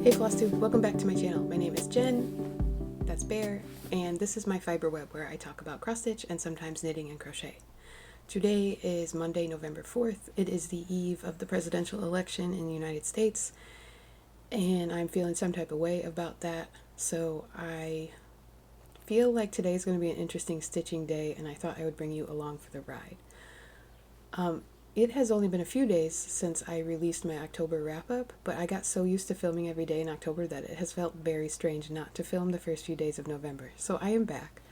Hey Flosstube, welcome back to my channel. My name is Jen, that's Bear, and this is my fiber web where I talk about cross stitch and sometimes knitting and crochet. Today is Monday, November 4th. It is the eve of the presidential election in the United States, and I'm feeling some type of way about that, so I feel like today is going to be an interesting stitching day, and I thought I would bring you along for the ride. It has only been a few days since I released my October wrap-up, but I got so used to filming every day in October that it has felt very strange not to film the first few days of November. So I am back.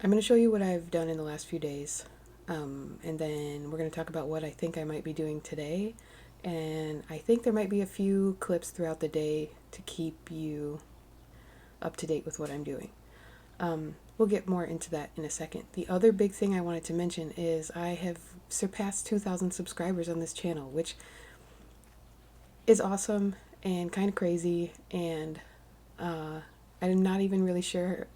I'm going to show you what I've done in the last few days, and then we're going to talk about what I think I might be doing today, and I think there might be a few clips throughout the day to keep you up to date with what I'm doing. We'll get more into that in a second. The other big thing I wanted to mention is I have surpassed 2,000 subscribers on this channel, which is awesome and kind of crazy, and I'm not even really sure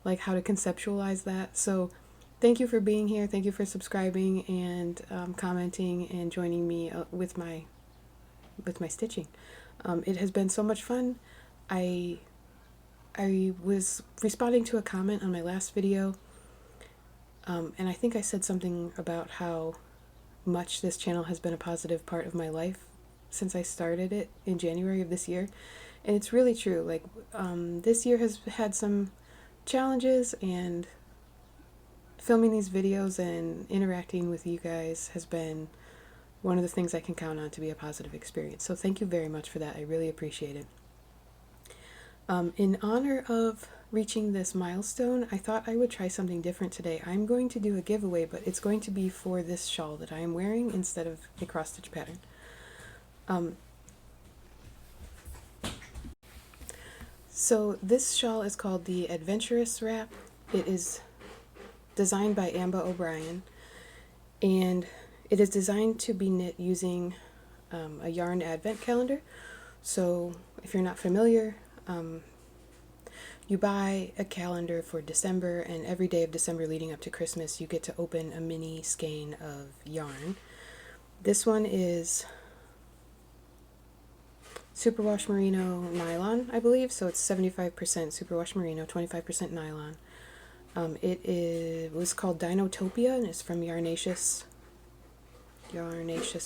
like how to conceptualize that. So thank you for being here. Thank you for subscribing and commenting and joining me with my stitching. It has been so much fun. I was responding to a comment on my last video, and I think I said something about how much this channel has been a positive part of my life since I started it in January of this year, and it's really true. Like, this year has had some challenges, and filming these videos and interacting with you guys has been one of the things I can count on to be a positive experience. So thank you very much for that. I really appreciate it. In honor of reaching this milestone, I thought I would try something different today. I'm going to do a giveaway, but it's going to be for this shawl that I am wearing instead of a cross-stitch pattern. So this shawl is called the Adventurous Wrap. It is designed by Amba O'Brien, and it is designed to be knit using a yarn advent calendar. So if you're not familiar, you buy a calendar for December, and every day of December leading up to Christmas you get to open a mini skein of yarn. This one is superwash merino nylon, I believe, so it's 75% superwash merino, 25% nylon. It was called Dinotopia, and it's from Yarnaceous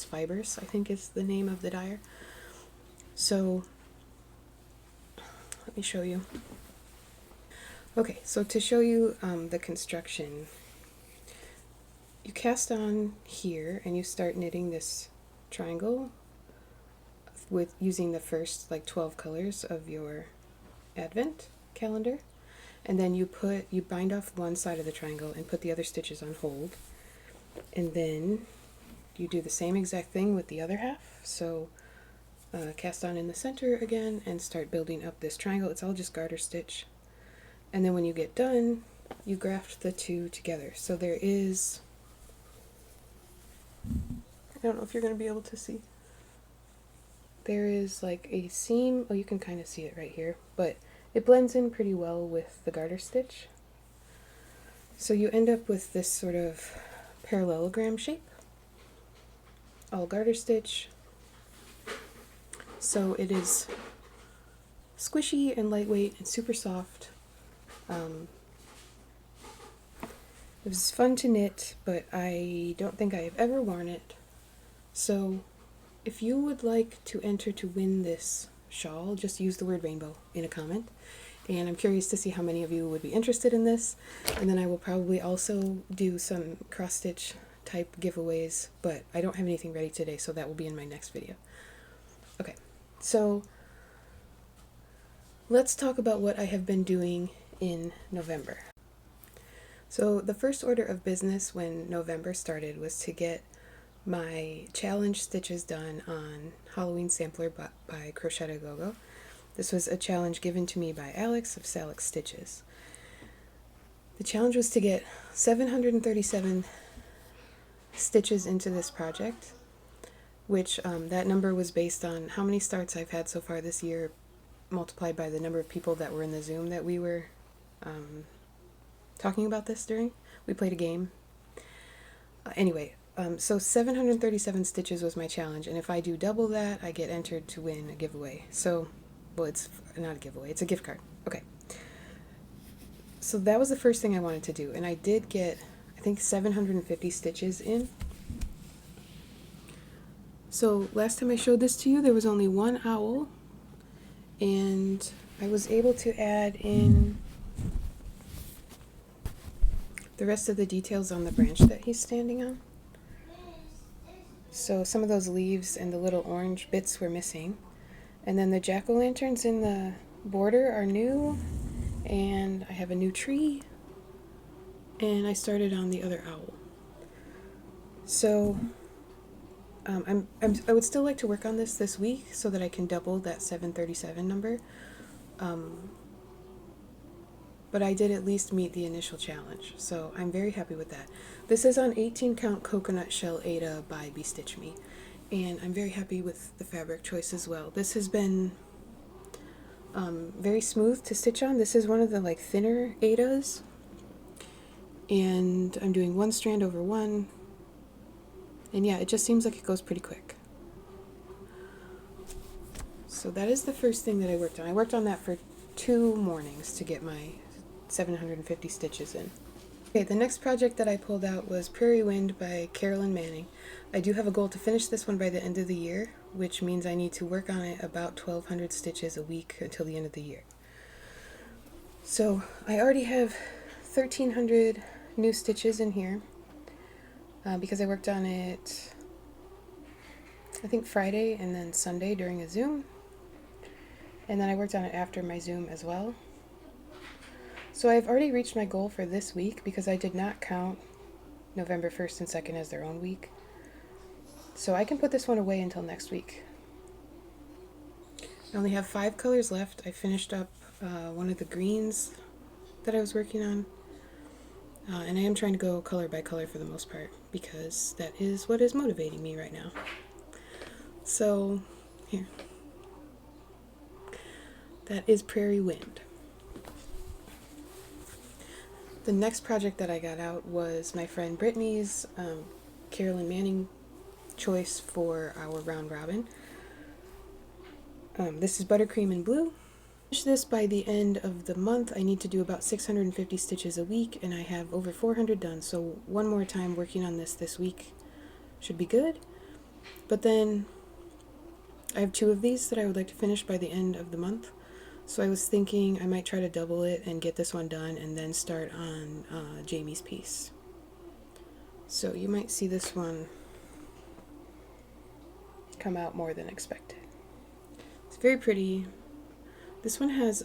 Fibers, I think is the name of the dyer. So let me show you. Okay, so to show you the construction, you cast on here and you start knitting this triangle with using the first like 12 colors of your advent calendar, and then you bind off one side of the triangle and put the other stitches on hold, and then you do the same exact thing with the other half. So cast on in the center again and start building up this triangle. It's all just garter stitch, and then when you get done you graft the two together. So there is, I don't know if you're going to be able to see, there is like a seam. Oh, you can kind of see it right here, but it blends in pretty well with the garter stitch. So you end up with this sort of parallelogram shape, all garter stitch. So it is squishy and lightweight and super soft. It was fun to knit, but I don't think I have ever worn it. So if you would like to enter to win this shawl, just use the word rainbow in a comment. And I'm curious to see how many of you would be interested in this. And then I will probably also do some cross-stitch type giveaways, but I don't have anything ready today, so that will be in my next video. Okay, so let's talk about what I have been doing in November. So the first order of business when November started was to get my challenge stitches done on Halloween Sampler by Crocette Gogo. This was a challenge given to me by Alex of Alex Stitches. The challenge was to get 737 stitches into this project, which that number was based on how many starts I've had so far this year, multiplied by the number of people that were in the Zoom that we were talking about this during. We played a game. Anyway, So 737 stitches was my challenge, and if I do double that, I get entered to win a giveaway. So, well, it's not a giveaway, it's a gift card. Okay. So that was the first thing I wanted to do, and I did get, I think, 750 stitches in. So last time I showed this to you, there was only one owl, and I was able to add in the rest of the details on the branch that he's standing on. So some of those leaves and the little orange bits were missing. And then the jack-o'-lanterns in the border are new, and I have a new tree, and I started on the other owl. So I would still like to work on this week so that I can double that 737 number. But I did at least meet the initial challenge, so I'm very happy with that. This is on 18 count coconut shell Adia by Stitch Me, and I'm very happy with the fabric choice as well. This has been very smooth to stitch on. This is one of the like thinner Adias, and I'm doing one strand over one, and yeah, it just seems like it goes pretty quick. So that is the first thing that I worked on. I worked on that for 2 mornings to get my 750 stitches in. Okay, the next project that I pulled out was Prairie Wind by Carolyn Manning. I do have a goal to finish this one by the end of the year, which means I need to work on it about 1,200 stitches a week until the end of the year. So I already have 1,300 new stitches in here because I worked on it, I think, Friday and then Sunday during a Zoom. And then I worked on it after my Zoom as well. So I've already reached my goal for this week because I did not count November 1st and 2nd as their own week. So I can put this one away until next week. I only have 5 colors left. I finished up one of the greens that I was working on. And I am trying to go color by color for the most part because that is what is motivating me right now. So, here. That is Prairie Wind. The next project that I got out was my friend Brittany's Carolyn Manning choice for our round robin. This is Buttercream and Blue. Finish this by the end of the month. I need to do about 650 stitches a week, and I have over 400 done, so one more time working on this week should be good. But then I have 2 of these that I would like to finish by the end of the month. So I was thinking I might try to double it and get this one done and then start on Jamie's piece. So you might see this one come out more than expected. It's very pretty. This one has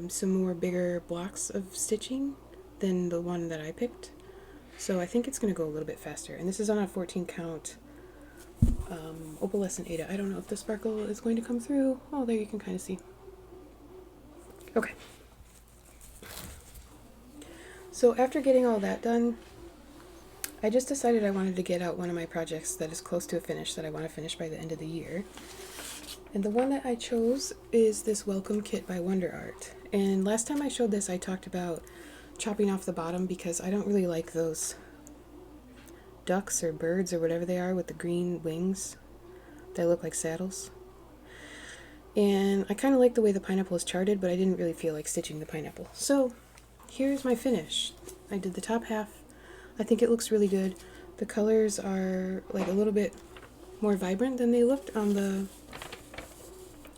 some more bigger blocks of stitching than the one that I picked. So I think it's going to go a little bit faster. And this is on a 14 count opalescent Adia. I don't know if the sparkle is going to come through. Oh, there you can kind of see. Okay. So after getting all that done, I just decided I wanted to get out one of my projects that is close to a finish that I want to finish by the end of the year. And the one that I chose is this Welcome Kit by WonderArt. And last time I showed this, I talked about chopping off the bottom because I don't really like those ducks or birds or whatever they are with the green wings that look like saddles. And I kind of like the way the pineapple is charted, but I didn't really feel like stitching the pineapple. So here's my finish. I did the top half. I think it looks really good. The colors are like a little bit more vibrant than they looked on the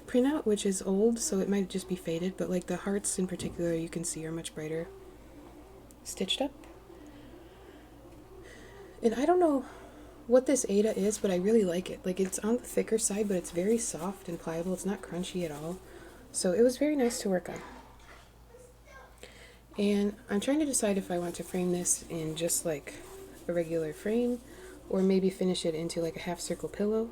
printout, which is old, so it might just be faded, but like the hearts in particular you can see are much brighter stitched up. And I don't know what this Adia is, but I really like it. Like, it's on the thicker side, but it's very soft and pliable. It's not crunchy at all. So it was very nice to work on. And I'm trying to decide if I want to frame this in just like a regular frame or maybe finish it into like a half circle pillow.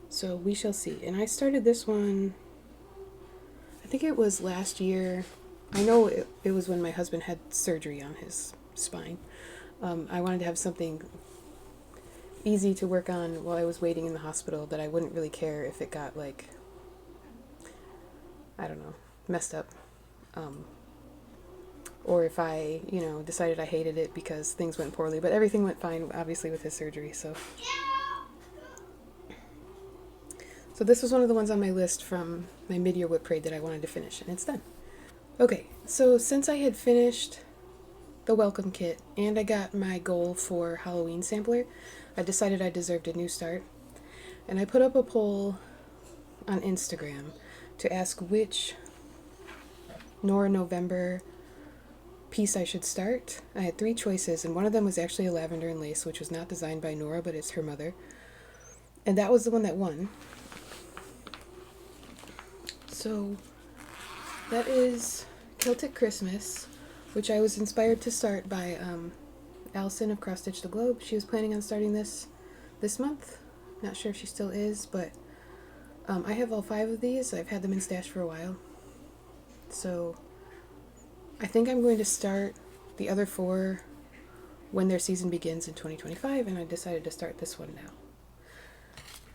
So we shall see. And I started this one, I think it was last year. I know it was when my husband had surgery on his spine. I wanted to have something easy to work on while I was waiting in the hospital that I wouldn't really care if it got, like, I don't know, messed up or if I, you know, decided I hated it because things went poorly. But everything went fine, obviously, with his surgery, so. So this was one of the ones on my list from my mid-year whip parade that I wanted to finish, and it's done. Okay, so since I had finished the welcome kit and I got my goal for Halloween sampler, I decided I deserved a new start. And I put up a poll on Instagram to ask which Nora November piece I should start. I had 3 choices, and one of them was actually a lavender and lace, which was not designed by Nora, but it's her mother. And that was the one that won. So that is Celtic Christmas, which I was inspired to start by Allison of Cross Stitch the Globe. She was planning on starting this month. Not sure if she still is, but I have all 5 of these. I've had them in stash for a while. So I think I'm going to start the other 4 when their season begins in 2025, and I decided to start this one now.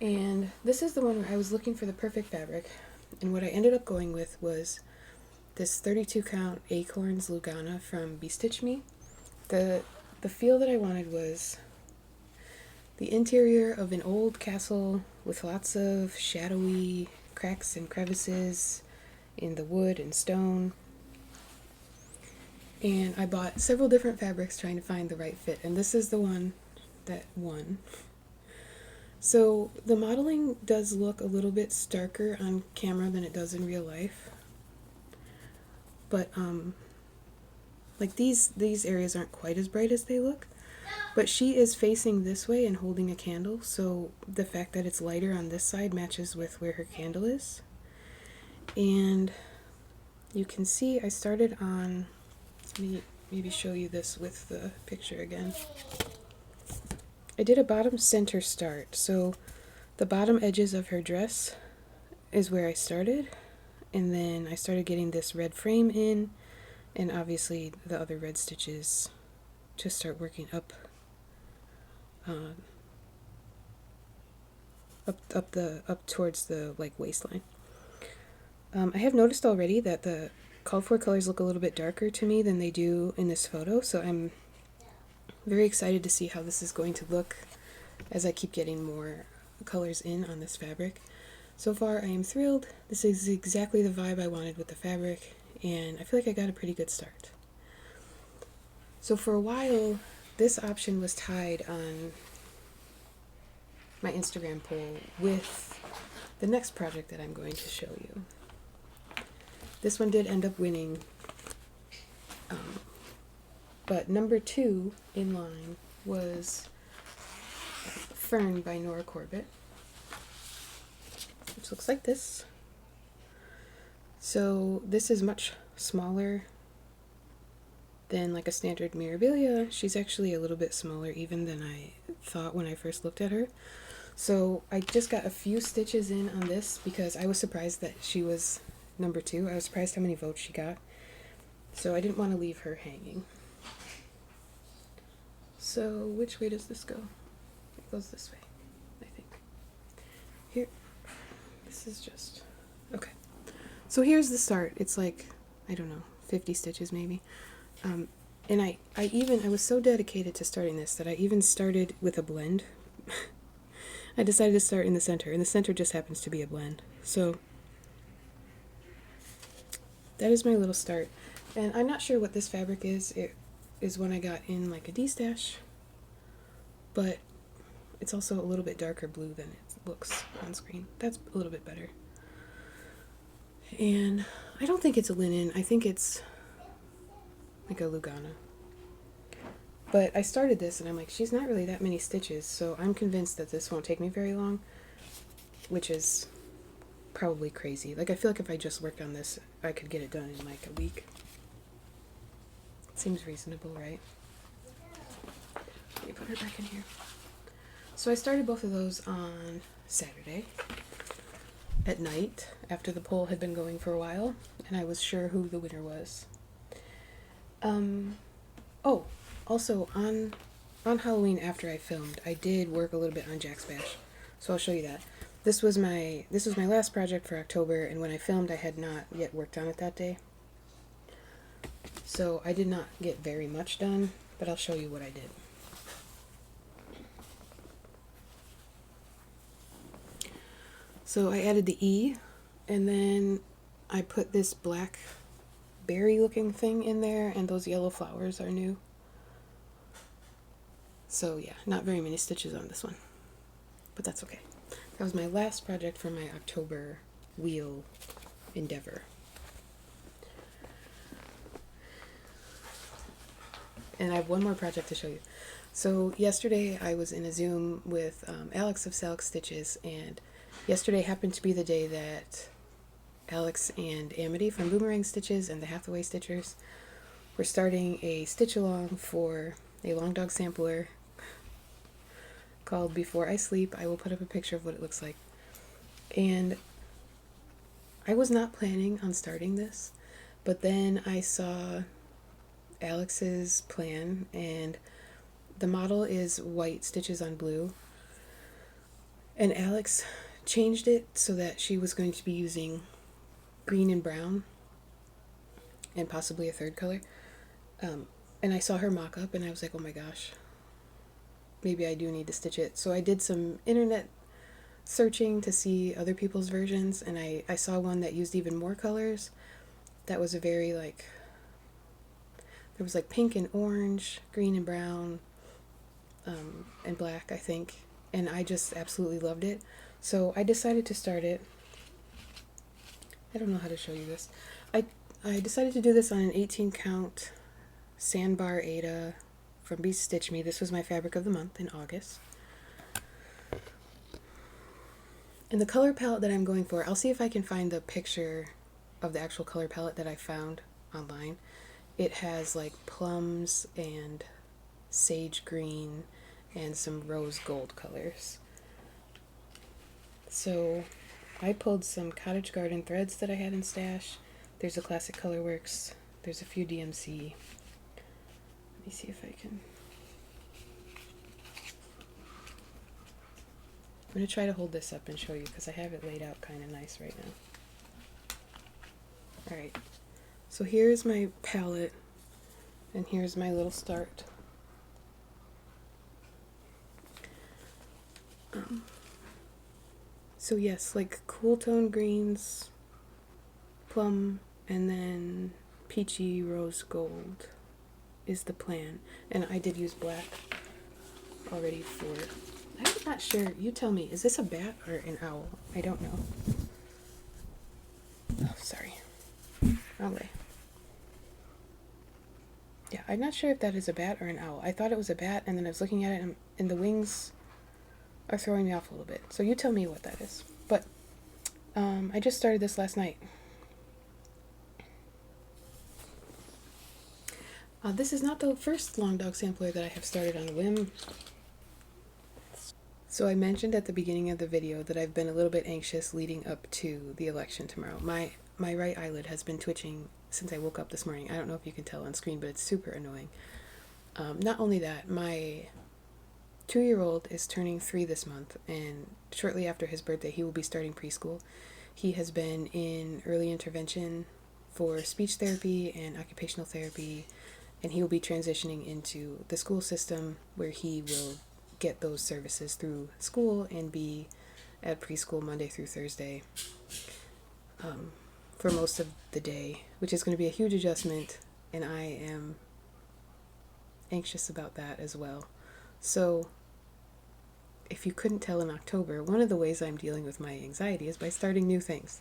And this is the one where I was looking for the perfect fabric, and what I ended up going with was this 32 count Acorns Lugana from Bestitch Me. The feel that I wanted was the interior of an old castle with lots of shadowy cracks and crevices in the wood and stone. And I bought several different fabrics trying to find the right fit, and this is the one that won. So the modeling does look a little bit starker on camera than it does in real life. But like these areas aren't quite as bright as they look. But she is facing this way and holding a candle, so the fact that it's lighter on this side matches with where her candle is. And you can see I started on, let me maybe show you this with the picture again. I did a bottom center start, so the bottom edges of her dress is where I started, and then I started getting this red frame in, and obviously the other red stitches to start working up towards the like waistline. I have noticed already that the called for colors look a little bit darker to me than they do in this photo, so I'm very excited to see how this is going to look as I keep getting more colors in on this fabric. So far I am thrilled. This is exactly the vibe I wanted with the fabric, and I feel like I got a pretty good start. So for a while this option was tied on my Instagram poll with the next project that I'm going to show you. This one did end up winning, but number 2 in line was Fern by Nora Corbett, which looks like this. So this is much smaller than like a standard Mirabilia. She's actually a little bit smaller even than I thought when I first looked at her. So I just got a few stitches in on this because I was surprised that she was number 2. I was surprised how many votes she got. So I didn't want to leave her hanging. So which way does this go? It goes this way, I think. Here. This is just... okay. So here's the start. It's like, I don't know, 50 stitches maybe. And I was so dedicated to starting this that I even started with a blend. I decided to start in the center, and the center just happens to be a blend. So that is my little start. And I'm not sure what this fabric is. It is one I got in like a D-stash, but it's also a little bit darker blue than it looks on screen. That's a little bit better. And I don't think it's a linen. I think it's like a Lugana. But I started this and I'm like, she's not really that many stitches, so I'm convinced that this won't take me very long, which is probably crazy. Like, I feel like if I just worked on this, I could get it done in like a week. Seems reasonable, right? Let me put her back in here. So I started both of those on Saturday at night after the poll had been going for a while, and I was sure who the winner was. Oh, also on Halloween after I filmed, I did work a little bit on Jack's Bash, so I'll show you that. This was my last project for October, and when I filmed I had not yet worked on it that day. So I did not get very much done, but I'll show you what I did. So I added the E, and then I put this black berry looking thing in there, and those yellow flowers are new. So yeah, not very many stitches on this one, but that's okay. That was my last project for my October wheel endeavor. And I have one more project to show you. So yesterday I was in a Zoom with Alex of Celtic Stitches, and yesterday happened to be the day that Alex and Amity from Boomerang Stitches and the Hathaway Stitchers were starting a stitch along for a long dog sampler called Before I Sleep. I will put up a picture of what it looks like. And I was not planning on starting this, but then I saw Alex's plan, and the model is white stitches on blue, and Alex changed it so that she was going to be using green and brown and possibly a third color. And I saw her mock-up and I was like, oh my gosh, maybe I do need to stitch it. So I did some internet searching to see other people's versions, and I saw one that used even more colors. That was a very like, there was like pink and orange, green and brown, and black, I think. And I just absolutely loved it. So I decided to start it. I don't know how to show you this. I decided to do this on an 18 count sandbar Adia from Be Stitch Me. This was my fabric of the month in August. And the color palette that I'm going for, I'll see if I can find the picture of the actual color palette that I found online. It has like plums and sage green and some rose gold colors. So I pulled some Cottage Garden threads that I had in stash. There's a Classic Colorworks. There's a few DMC. Let me see if I can. I'm going to try to hold this up and show you because I have it laid out kind of nice right now. Alright, so here's my palette, and here's my little start. So yes, like cool tone greens, plum, and then peachy rose gold is the plan. And I did use black already for it. I'm not sure. You tell me, is this a bat or an owl? I don't know. Oh, sorry. Wrong way. Yeah, I'm not sure if that is a bat or an owl. I thought it was a bat, and then I was looking at it, and the wings are throwing me off a little bit. So you tell me what that is. But I just started this last night. This is not the first long dog sampler that I have started on a whim. So I mentioned at the beginning of the video that I've been a little bit anxious leading up to the election tomorrow. My right eyelid has been twitching since I woke up this morning. I don't know if you can tell on screen, but it's super annoying. Not only that, my 2-year-old is turning 3 this month, and shortly after his birthday he will be starting preschool. He has been in early intervention for speech therapy and occupational therapy, and he will be transitioning into the school system where he will get those services through school and be at preschool Monday through Thursday for most of the day, which is going to be a huge adjustment, and I am anxious about that as well. So if you couldn't tell in October, one of the ways I'm dealing with my anxiety is by starting new things.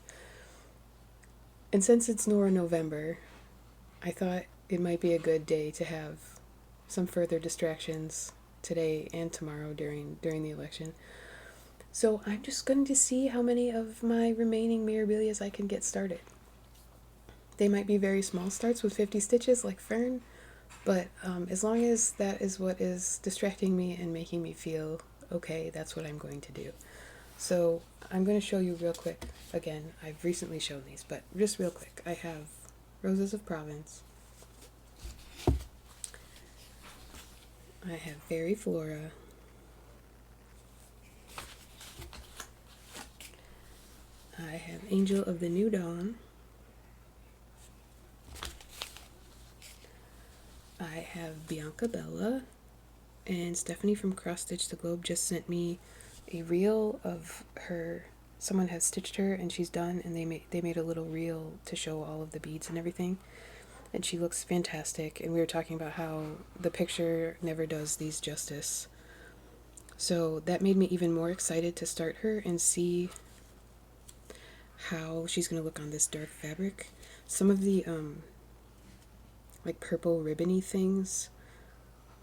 And since it's Nora November, I thought it might be a good day to have some further distractions today and tomorrow during the election. So I'm just going to see how many of my remaining Mirabilias I can get started. They might be very small starts with 50 stitches like Fern, but as long as that is what is distracting me and making me feel okay, that's what I'm going to do. So I'm going to show you real quick. Again, I've recently shown these, but just real quick. I have Roses of Provence. I have Fairy Flora. I have Angel of the New Dawn. I have Biancabella, and Stephanie from Cross Stitch the Globe just sent me a reel of her. Someone has stitched her and she's done, and they made a little reel to show all of the beads and everything, and she looks fantastic. And we were talking about how the picture never does these justice, so that made me even more excited to start her and see how she's going to look on this dark fabric. Some of the like purple ribbony things,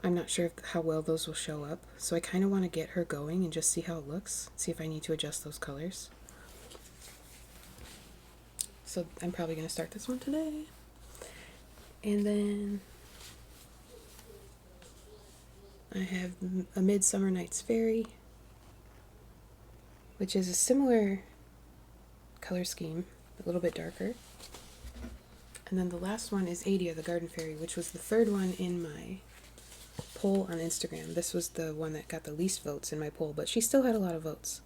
I'm not sure how well those will show up, so I kind of want to get her going and just see how it looks, see if I need to adjust those colors. So I'm probably going to start this one today. And then I have A Midsummer Night's Fairy, which is a similar color scheme, a little bit darker. And then the last one is Adia, the Garden Fairy, which was the third one in my poll on Instagram. This was the one that got the least votes in my poll, but she still had a lot of votes.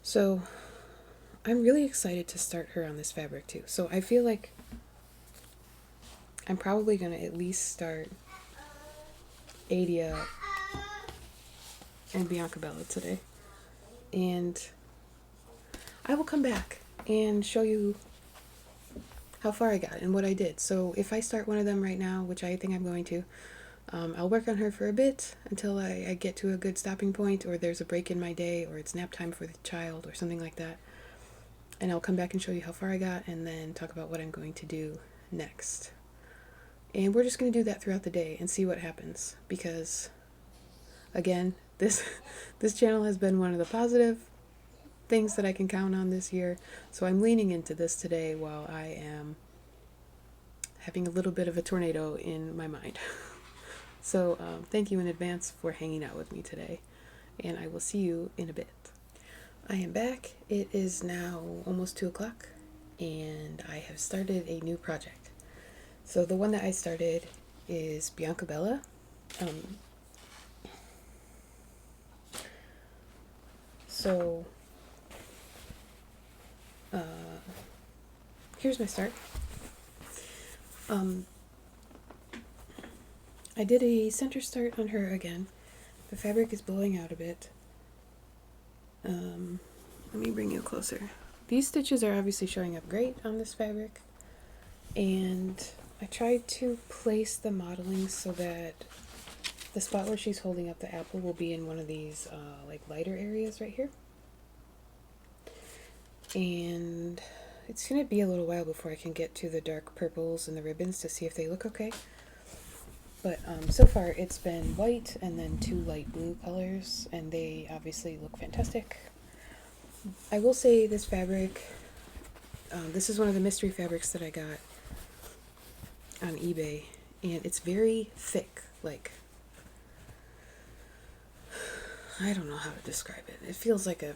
So I'm really excited to start her on this fabric too. So I feel like I'm probably going to at least start Adia and Biancabella today. And I will come back and show you how far I got and what I did. So if I start one of them right now, which I think I'm going to, I'll work on her for a bit until I get to a good stopping point, or there's a break in my day, or it's nap time for the child or something like that. And I'll come back and show you how far I got and then talk about what I'm going to do next. And we're just going to do that throughout the day and see what happens, because again, this channel has been one of the positive things that I can count on this year. So I'm leaning into this today while I am having a little bit of a tornado in my mind. So thank you in advance for hanging out with me today, and I will see you in a bit. I am back. It is now almost 2 o'clock, and I have started a new project. So the one that I started is Biancabella. Here's my start. I did a center start on her again. The fabric is blowing out a bit. Let me bring you closer. These stitches are obviously showing up great on this fabric, and I tried to place the modeling so that the spot where she's holding up the apple will be in one of these like lighter areas right here. And it's going to be a little while before I can get to the dark purples and the ribbons to see if they look okay. But so far it's been white and then 2 light blue colors, and they obviously look fantastic. I will say this fabric, this is one of the mystery fabrics that I got on eBay, and it's very thick. Like, I don't know how to describe it. It feels like a,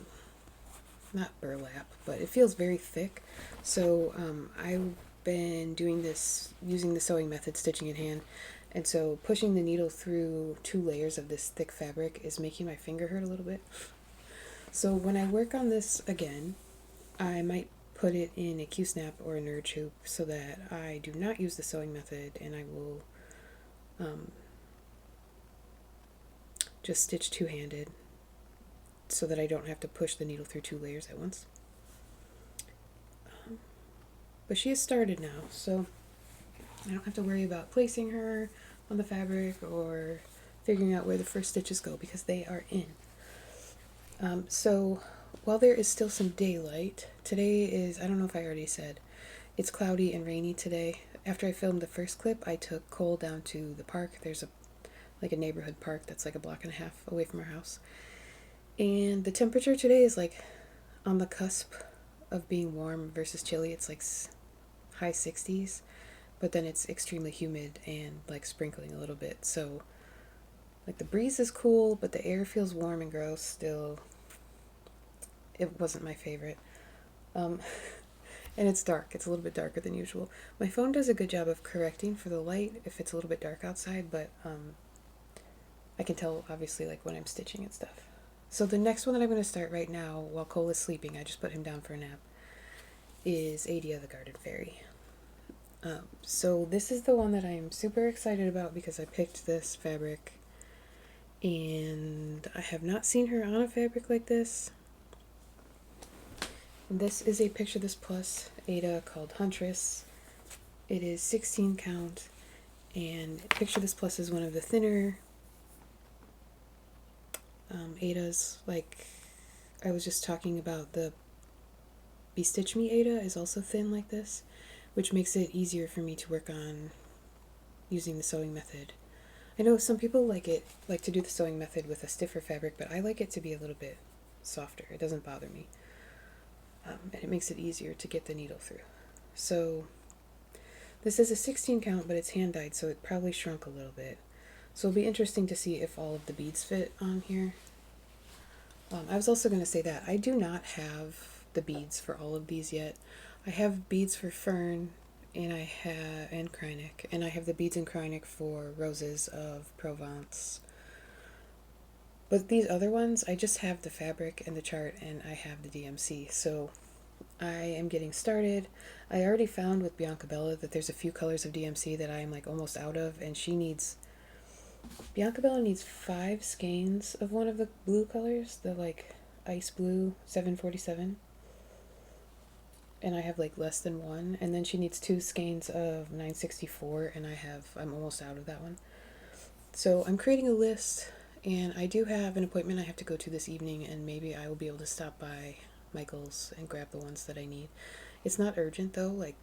not burlap, but it feels very thick. So I've been doing this using the sewing method, stitching in hand, and so pushing the needle through 2 layers of this thick fabric is making my finger hurt a little bit. So when I work on this again, I might put it in a Q-snap or a nerd hoop so that I do not use the sewing method, and I will just stitch 2-handed so that I don't have to push the needle through 2 layers at once. But she has started now, so I don't have to worry about placing her on the fabric or figuring out where the first stitches go, because they are in. So while there is still some daylight, today is, I don't know if I already said, it's cloudy and rainy today. After I filmed the first clip, I took Cole down to the park. There's a neighborhood park that's like a block and a half away from our house. And the temperature today is like on the cusp of being warm versus chilly. It's like high 60s, but then it's extremely humid and like sprinkling a little bit. So like the breeze is cool, but the air feels warm and gross still. It wasn't my favorite. And it's dark. It's a little bit darker than usual. My phone does a good job of correcting for the light if it's a little bit dark outside, but I can tell obviously like when I'm stitching and stuff. So the next one that I'm going to start right now while Cole is sleeping, I just put him down for a nap, is Adia the Garden Fairy. So this is the one that I am super excited about because I picked this fabric and I have not seen her on a fabric like this. And this is a Picture This Plus Aida called Huntress. It is 16 count, and Picture This Plus is one of the thinner Aidas. Like I was just talking about, the Stitch Me Aida is also thin like this, which makes it easier for me to work on using the sewing method. I know some people like to do the sewing method with a stiffer fabric, but I like it to be a little bit softer. It doesn't bother me. And it makes it easier to get the needle through. So this is a 16 count, but it's hand dyed, so it probably shrunk a little bit. So it'll be interesting to see if all of the beads fit on here. I was also going to say that I do not have the beads for all of these yet. I have beads for Fern, and Krynic, and I have the beads in Krynic for Roses of Provence. But these other ones, I just have the fabric and the chart, and I have the DMC. So I am getting started. I already found with Biancabella that there's a few colors of DMC that I am like almost out of, and Biancabella needs 5 skeins of one of the blue colors, the like ice blue 747. And I have like less than 1, and then she needs 2 skeins of 964, and I'm almost out of that one. So I'm creating a list, and I do have an appointment I have to go to this evening, and maybe I will be able to stop by Michael's and grab the ones that I need. It's not urgent though. Like,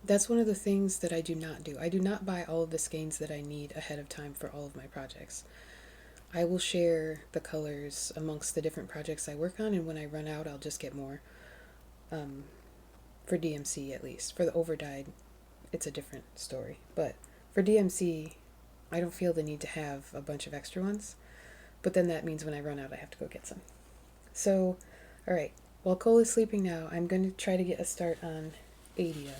that's one of the things that I do not do. I do not buy all of the skeins that I need ahead of time for all of my projects. I will share the colors amongst the different projects I work on, and when I run out, I'll just get more. For DMC at least. For the overdyed, it's a different story. But for DMC, I don't feel the need to have a bunch of extra ones. But then that means when I run out, I have to go get some. So, alright. While Cole is sleeping now, I'm going to try to get a start on Adia.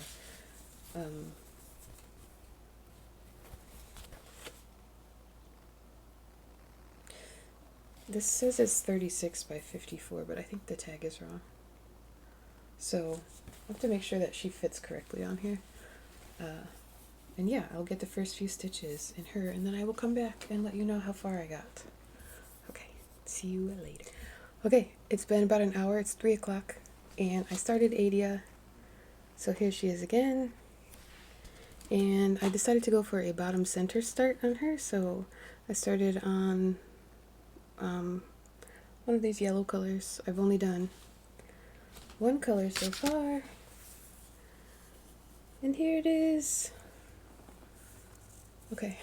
This says it's 36 by 54, but I think the tag is wrong. So I have to make sure that she fits correctly on here. And yeah, I'll get the first few stitches in her, and then I will come back and let you know how far I got. Okay, see you later. Okay, it's been about an hour. It's 3 o'clock, and I started Adia. So here she is again. And I decided to go for a bottom center start on her, so I started on one of these yellow colors. I've only done one color so far, and here it is. Okay,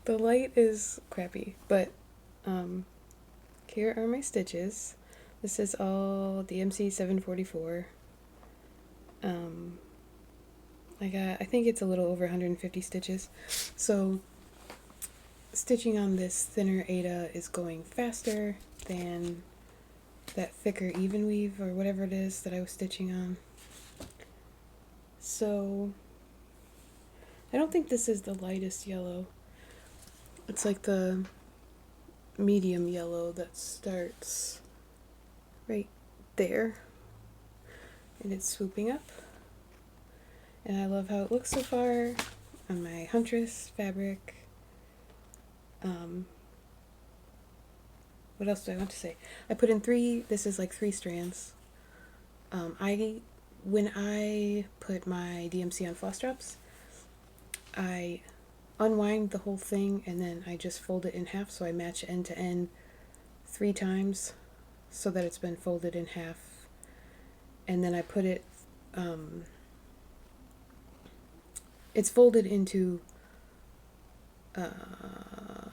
the light is crappy, but here are my stitches. This is all DMC 744. I think it's a little over 150 stitches. So stitching on this thinner Aida is going faster than that thicker even weave or whatever it is that I was stitching on. So I don't think this is the lightest yellow. It's like the medium yellow that starts right there, and it's swooping up. And I love how it looks so far on my Huntress fabric. What else do I want to say? I put in 3, this is like 3 strands. When I put my DMC on floss drops, I unwind the whole thing and then I just fold it in half, so I match end to end 3 times so that it's been folded in half. And then I put it, it's folded into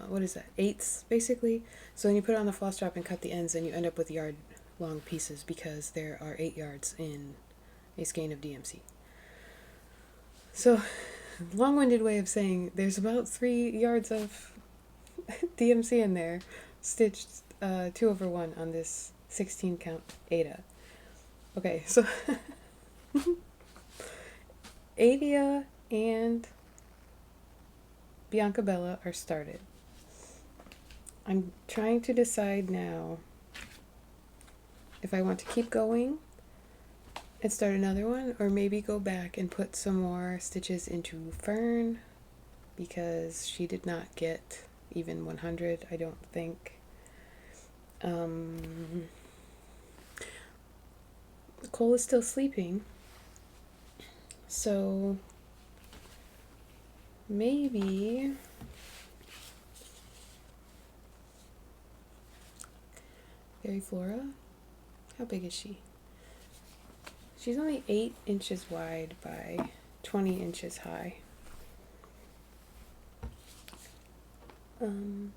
what is that, 8ths basically. So when you put it on the floss drop and cut the ends, and you end up with yard long pieces because there are 8 yards in a skein of DMC. So long-winded way of saying there's about 3 yards of DMC in there, stitched 2/1 on this 16 count Aida. Okay, so Adia and Biancabella are started. I'm trying to decide now if I want to keep going and start another one, or maybe go back and put some more stitches into Fern, because she did not get even 100, I don't think. Cole is still sleeping, so maybe Flora. How big is she? She's only 8 inches wide by 20 inches high.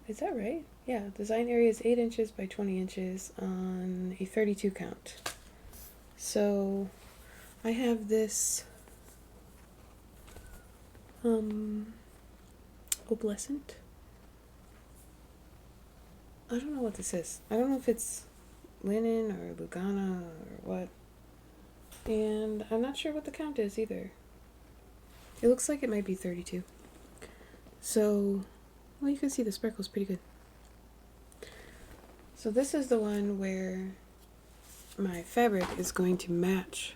Is that right? Yeah, design area is 8 inches by 20 inches on a 32 count. So I have this opalescent. I don't know what this is. I don't know if it's linen or Lugana or what. And I'm not sure what the count is either. It looks like it might be 32. So, well, you can see the sparkle's pretty good. So this is the one where my fabric is going to match.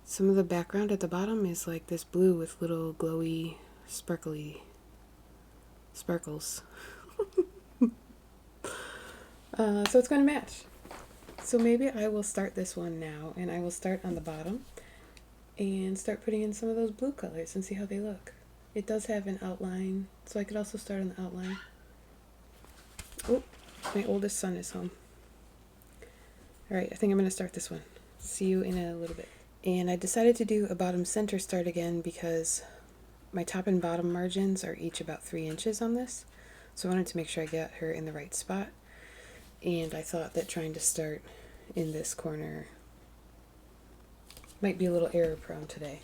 Some of the background at the bottom is like this blue with little glowy, sparkly sparkles. So it's going to match. So maybe I will start this one now, and I will start on the bottom and start putting in some of those blue colors and see how they look. It does have an outline, so I could also start on the outline. Oh, my oldest son is home. Alright, I think I'm going to start this one. See you in a little bit. And I decided to do a bottom center start again because my top and bottom margins are each about 3 inches on this. So I wanted to make sure I got her in the right spot. And I thought that trying to start in this corner might be a little error prone today.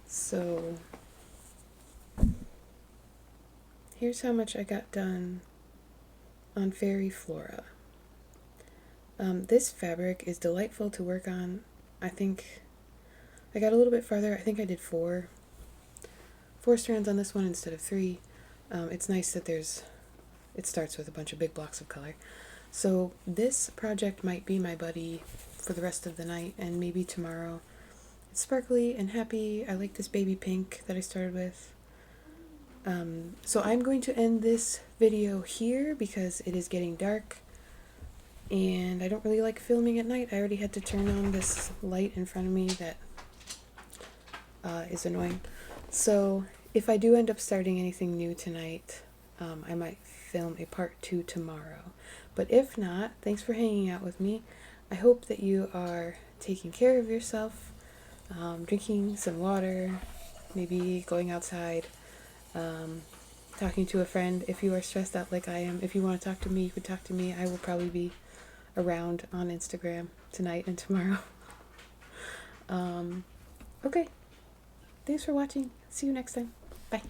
So here's how much I got done on Fairy Flora. This fabric is delightful to work on. I think I got a little bit farther. I think I did four strands on this one instead of 3. It's nice that it starts with a bunch of big blocks of color. So this project might be my buddy for the rest of the night and maybe tomorrow. It's sparkly and happy. I like this baby pink that I started with. So I'm going to end this video here because it is getting dark and I don't really like filming at night. I already had to turn on this light in front of me that is annoying. So if I do end up starting anything new tonight, I might film a part 2 tomorrow. But if not, thanks for hanging out with me. I hope that you are taking care of yourself, drinking some water, maybe going outside, talking to a friend. If you are stressed out like I am, if you want to talk to me, you could talk to me. I will probably be around on Instagram tonight and tomorrow. Okay. Thanks for watching. See you next time. Bye.